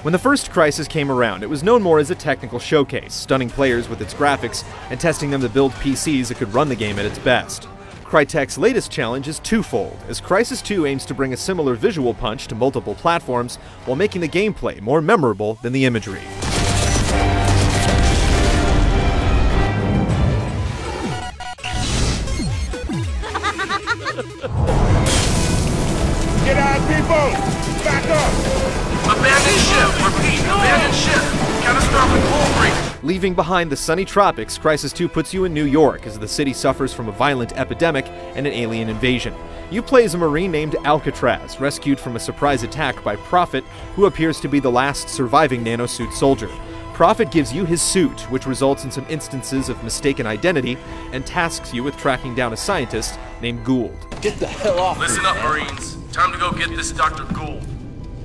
When the first Crysis came around, it was known more as a technical showcase, stunning players with its graphics and testing them to build PCs that could run the game at its best. Crytek's latest challenge is twofold, as Crysis 2 aims to bring a similar visual punch to multiple platforms while making the gameplay more memorable than the imagery. Get out, people! Back up! Abandon ship! Repeat, abandon ship! Catastrophic hull breach! Leaving behind the sunny tropics, Crysis 2 puts you in New York as the city suffers from a violent epidemic and an alien invasion. You play as a Marine named Alcatraz, rescued from a surprise attack by Prophet, who appears to be the last surviving nanosuit soldier. Prophet gives you his suit, which results in some instances of mistaken identity, and tasks you with tracking down a scientist named Gould. Get the hell off me, Listen up, man. Marines. Time to go get this Dr. Gould.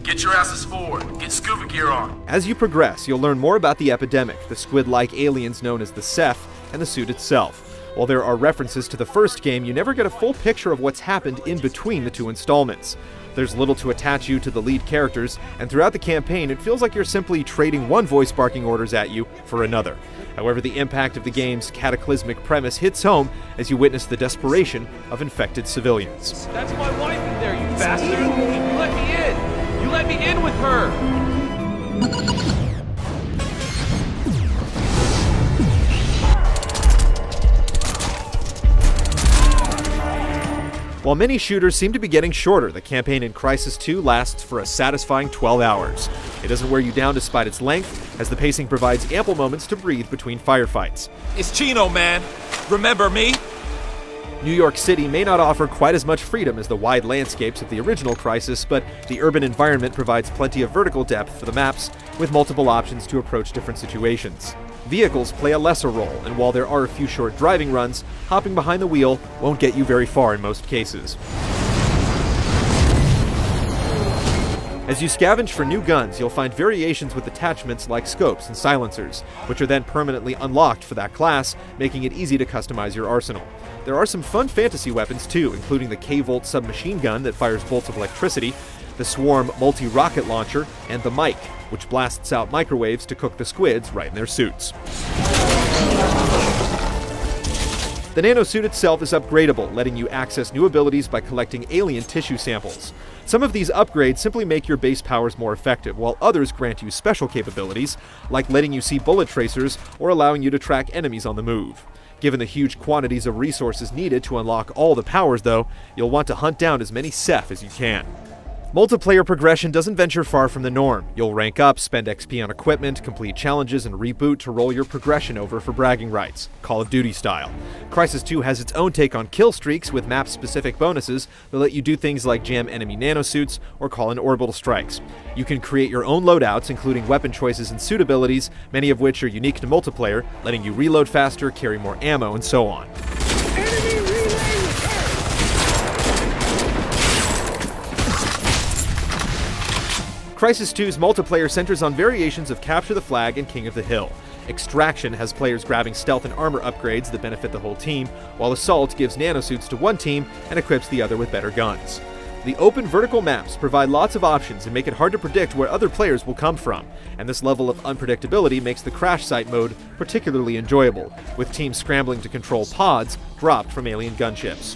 Get your asses forward. Get scuba gear on. As you progress, you'll learn more about the epidemic, the squid-like aliens known as the Ceph, and the suit itself. While there are references to the first game, you never get a full picture of what's happened in between the two installments. There's little to attach you to the lead characters, and throughout the campaign, it feels like you're simply trading one voice barking orders at you for another. However, the impact of the game's cataclysmic premise hits home as you witness the desperation of infected civilians. That's my wife in there, you bastard! You let me in! You let me in with her! While many shooters seem to be getting shorter, the campaign in Crysis 2 lasts for a satisfying 12 hours. It doesn't wear you down despite its length, as the pacing provides ample moments to breathe between firefights. It's Chino, man! Remember me? New York City may not offer quite as much freedom as the wide landscapes of the original Crysis, but the urban environment provides plenty of vertical depth for the maps, with multiple options to approach different situations. Vehicles play a lesser role, and while there are a few short driving runs, hopping behind the wheel won't get you very far in most cases. As you scavenge for new guns, you'll find variations with attachments like scopes and silencers, which are then permanently unlocked for that class, making it easy to customize your arsenal. There are some fun fantasy weapons too, including the K-Volt submachine gun that fires bolts of electricity, the Swarm multi-rocket launcher, and the Mike, which blasts out microwaves to cook the squids right in their suits. The nanosuit itself is upgradable, letting you access new abilities by collecting alien tissue samples. Some of these upgrades simply make your base powers more effective, while others grant you special capabilities, like letting you see bullet tracers or allowing you to track enemies on the move. Given the huge quantities of resources needed to unlock all the powers, though, you'll want to hunt down as many Ceph as you can. Multiplayer progression doesn't venture far from the norm. You'll rank up, spend XP on equipment, complete challenges, and reboot to roll your progression over for bragging rights, Call of Duty style. Crysis 2 has its own take on kill streaks with map-specific bonuses that let you do things like jam enemy nanosuits or call in orbital strikes. You can create your own loadouts, including weapon choices and suit abilities, many of which are unique to multiplayer, letting you reload faster, carry more ammo, and so on. Crysis 2's multiplayer centers on variations of Capture the Flag and King of the Hill. Extraction has players grabbing stealth and armor upgrades that benefit the whole team, while Assault gives nanosuits to one team and equips the other with better guns. The open vertical maps provide lots of options and make it hard to predict where other players will come from, and this level of unpredictability makes the crash site mode particularly enjoyable, with teams scrambling to control pods dropped from alien gunships.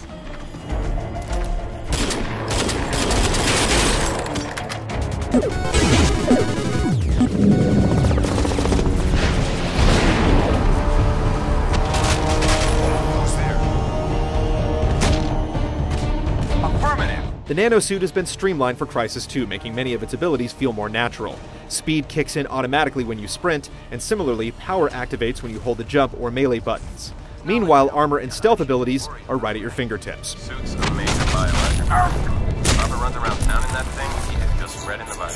The nanosuit has been streamlined for Crysis 2, making many of its abilities feel more natural. Speed kicks in automatically when you sprint, and similarly, power activates when you hold the jump or melee buttons. Meanwhile, armor and stealth abilities are right at your fingertips. Suit's amazing bioelectric. Robert runs around town in that thing, he is just red in the body.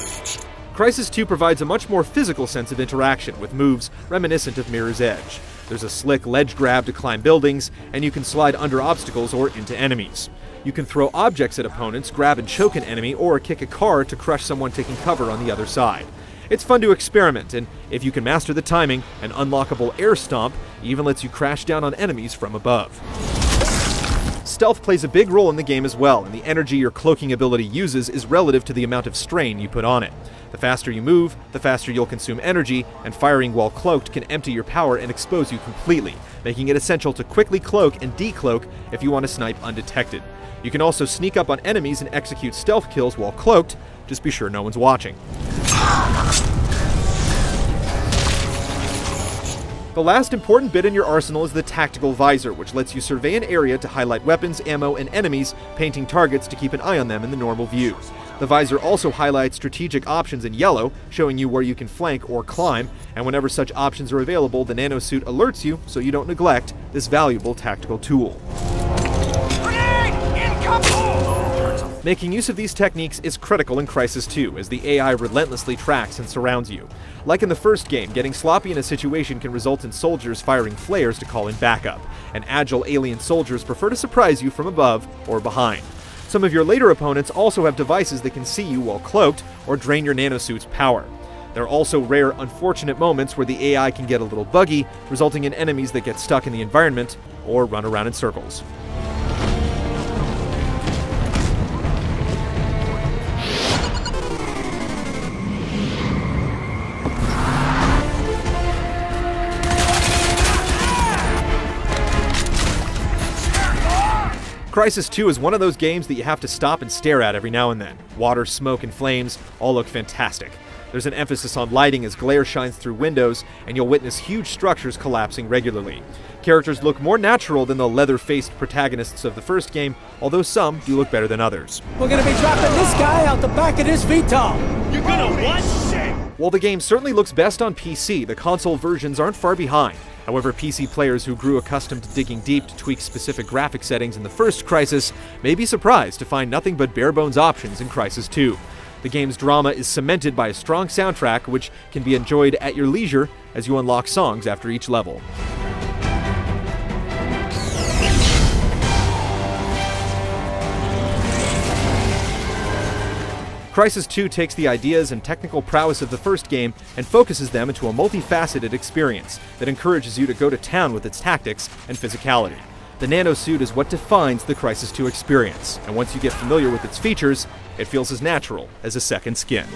Crysis 2 provides a much more physical sense of interaction, with moves reminiscent of Mirror's Edge. There's a slick ledge grab to climb buildings, and you can slide under obstacles or into enemies. You can throw objects at opponents, grab and choke an enemy, or kick a car to crush someone taking cover on the other side. It's fun to experiment, and if you can master the timing, an unlockable air stomp even lets you crash down on enemies from above. Stealth plays a big role in the game as well, and the energy your cloaking ability uses is relative to the amount of strain you put on it. The faster you move, the faster you'll consume energy, and firing while cloaked can empty your power and expose you completely, making it essential to quickly cloak and decloak if you want to snipe undetected. You can also sneak up on enemies and execute stealth kills while cloaked, just be sure no one's watching. The last important bit in your arsenal is the tactical visor, which lets you survey an area to highlight weapons, ammo, and enemies, painting targets to keep an eye on them in the normal view. The visor also highlights strategic options in yellow, showing you where you can flank or climb, and whenever such options are available, the nanosuit alerts you so you don't neglect this valuable tactical tool. Making use of these techniques is critical in Crysis 2, as the AI relentlessly tracks and surrounds you. Like in the first game, getting sloppy in a situation can result in soldiers firing flares to call in backup, and agile alien soldiers prefer to surprise you from above or behind. Some of your later opponents also have devices that can see you while cloaked or drain your nanosuit's power. There are also rare, unfortunate moments where the AI can get a little buggy, resulting in enemies that get stuck in the environment or run around in circles. Crysis 2 is one of those games that you have to stop and stare at every now and then. Water, smoke, and flames all look fantastic. There's an emphasis on lighting as glare shines through windows, and you'll witness huge structures collapsing regularly. Characters look more natural than the leather-faced protagonists of the first game, although some do look better than others. We're gonna be dropping this guy out the back of this VTOL! You're gonna what? Shit! While the game certainly looks best on PC, the console versions aren't far behind. However, PC players who grew accustomed to digging deep to tweak specific graphic settings in the first Crysis may be surprised to find nothing but bare-bones options in Crysis 2. The game's drama is cemented by a strong soundtrack, which can be enjoyed at your leisure as you unlock songs after each level. Crysis 2 takes the ideas and technical prowess of the first game and focuses them into a multifaceted experience that encourages you to go to town with its tactics and physicality. The nanosuit is what defines the Crysis 2 experience, and once you get familiar with its features, it feels as natural as a second skin.